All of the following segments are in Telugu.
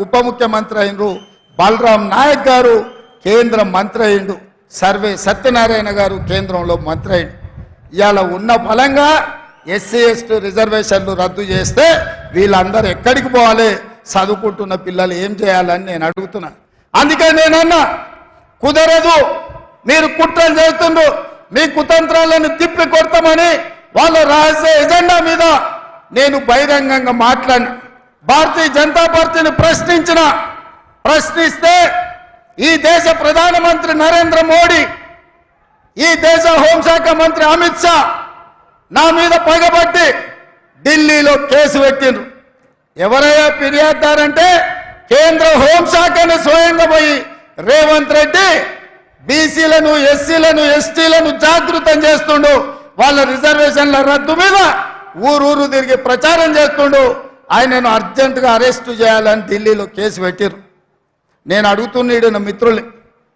ఉప ముఖ్యమంత్రి అయినరు, బలరాం నాయక్ గారు కేంద్ర మంత్రి అయిండు, సర్వే సత్యనారాయణ గారు కేంద్రంలో మంత్రి అయిండు. ఇవాళ ఉన్న బలంగా ఎస్సీ ఎస్టీ రిజర్వేషన్లు రద్దు చేస్తే వీళ్ళందరూ ఎక్కడికి పోవాలి, చదువుకుంటున్న పిల్లలు ఏం చేయాలని నేను అడుగుతున్నా. అందుకే నేనన్నా కుదరదు, మీరు కుట్రలు చేస్తుండ్రు, మీ కుతంత్రాలను తిప్పి కొడతామని వాళ్ళ రహస్య ఎజెండా మీద నేను బహిరంగంగా మాట్లాడిన. భారతీయ జనతా పార్టీని ప్రశ్నిస్తే ఈ దేశ ప్రధానమంత్రి నరేంద్ర మోడీ, ఈ దేశ హోంశాఖ మంత్రి అమిత్ షా నా మీద పగబట్టి ఢిల్లీలో కేసు పెట్టిండ్రు. ఎవరయ్యా ఫిర్యాదుదారంటే కేంద్ర హోంశాఖను స్వయంగా పోయి రేవంత్ రెడ్డి బీసీలను ఎస్సీలను ఎస్టీలను జాగృతం చేస్తుండు, వాళ్ళ రిజర్వేషన్ల రద్దు మీద ఊరూరు తిరిగి ప్రచారం చేస్తుండు. ఆయనను అర్జెంటుగా అరెస్టు చేయాలని ఢిల్లీలో కేసు పెట్టిరు. నేను అడుగుతున్న మిత్రులు,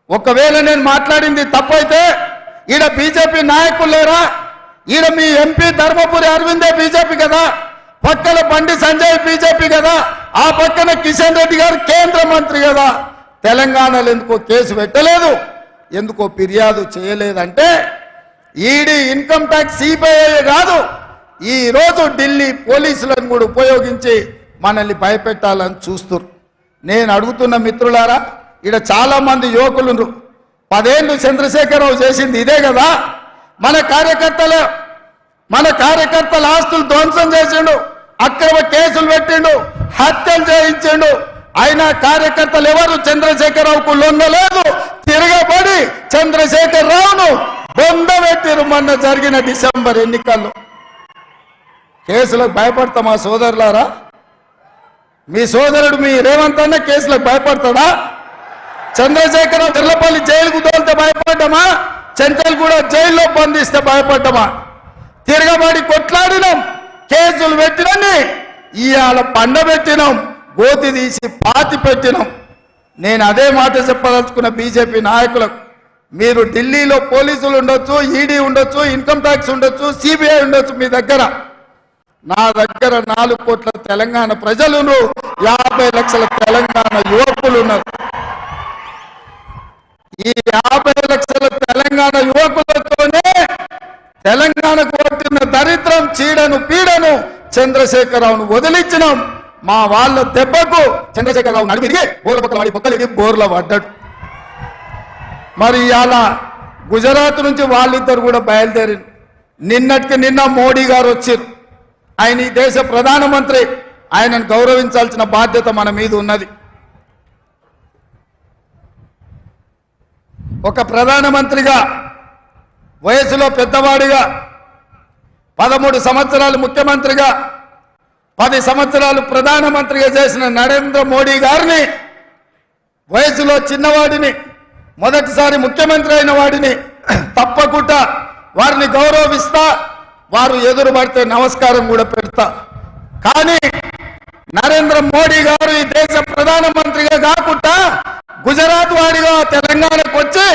ఒకవేళ నేను మాట్లాడింది తప్పైతే ఈడ బీజేపీ నాయకులు లేరా? ఈడ మీ ఎంపీ ధర్మపురి అరవిందే బీజేపీ కదా, పక్కన బండి సంజయ్ బీజేపీ కదా, ఆ పక్కన కిషన్ రెడ్డి గారు కేంద్ర మంత్రి కదా. తెలంగాణలో ఎందుకో కేసు పెట్టలేదు, ఎందుకో ఫిర్యాదు చేయలేదంటే ఈడీ ఇన్కమ్ ట్యాక్స్ సిబిఐ కాదు, ఈ రోజు ఢిల్లీ పోలీసులను కూడా ఉపయోగించి మనల్ని భయపెట్టాలని చూస్తున్నారు. నేను అడుగుతున్న మిత్రులారా, ఈడ చాలా మంది యువకులు 10 ఏళ్ళు చంద్రశేఖరరావు చేసింది ఇదే కదా. మన కార్యకర్తల ఆస్తులు ధ్వంసం చేసిండు, అక్రమ కేసులు పెట్టిండు, హత్యలు చేయించిండు. అయినా కార్యకర్తలు ఎవరు చంద్రశేఖరరావుకు లొంగలేదు, తిరగబడి చంద్రశేఖరరావును బొందబెట్టిరు. మొన్న జరిగిన డిసెంబర్ ఎన్నికల్లో కేసులకు భయపడతామా సోదరులారా? మీ సోదరుడు మీ రేవంత్ అన్న కేసులకు భయపడతాడా? చంద్రశేఖరరావు తిర్లపల్లి జైలుకు తోలితే భయపడ్డామా? చెంచల్ కూడా జైల్లో బంధిస్తే భయపడ్డామా? తిరగబడి కొట్లాడినాం, కేసులు పెట్టినని ఇవాళ పండబెట్టినాం, గోతి తీసి పాతి పెట్టినాం. నేను అదే మాట చెప్పదలుచుకున్న బీజేపీ నాయకులకు, మీరు ఢిల్లీలో పోలీసులు ఉండొచ్చు, ఈడీ ఉండొచ్చు, ఇన్కమ్ ట్యాక్స్ ఉండొచ్చు, సిబిఐ ఉండొచ్చు, మీ దగ్గర నా దగ్గర 4 కోట్ల తెలంగాణ ప్రజలు, 50 లక్షల తెలంగాణ యువకులు ఉన్నారు. ఈ 50 లక్షల తెలంగాణ యువకులతోనే తెలంగాణకు పట్టిన దరిద్రం, చీడను పీడను చంద్రశేఖరరావును వదిలించినాం. మా వాళ్ళ దెబ్బకు చంద్రశేఖరరావు నడిమిరిగి బోర్ల పక్కల వాడి పక్కలకి బోర్ల పడ్డాడు. మరి ఇవాళ గుజరాత్ నుంచి వాళ్ళిద్దరు కూడా బయలుదేరి నిన్నటికి నిన్న మోడీ గారు వచ్చారు. ఆయన ఈ దేశ ప్రధానమంత్రి, ఆయనను గౌరవించాల్సిన బాధ్యత మన మీద ఉన్నది. ఒక ప్రధానమంత్రిగా, వయసులో పెద్దవాడిగా, 13 సంవత్సరాలు ముఖ్యమంత్రిగా, 10 సంవత్సరాలు ప్రధానమంత్రిగా చేసిన నరేంద్ర మోడీ గారిని, వయసులో చిన్నవాడిని, మొదటిసారి ముఖ్యమంత్రి అయిన వాడిని తప్పకుండా వారిని గౌరవిస్తా, వారు ఎదురు పడితే నమస్కారం కూడా పెడతా. కానీ నరేంద్ర మోడీ గారు ఈ దేశ ప్రధానమంత్రిగా కాకుండా గుజరాత్ వాడిగా తెలంగాణకు వచ్చి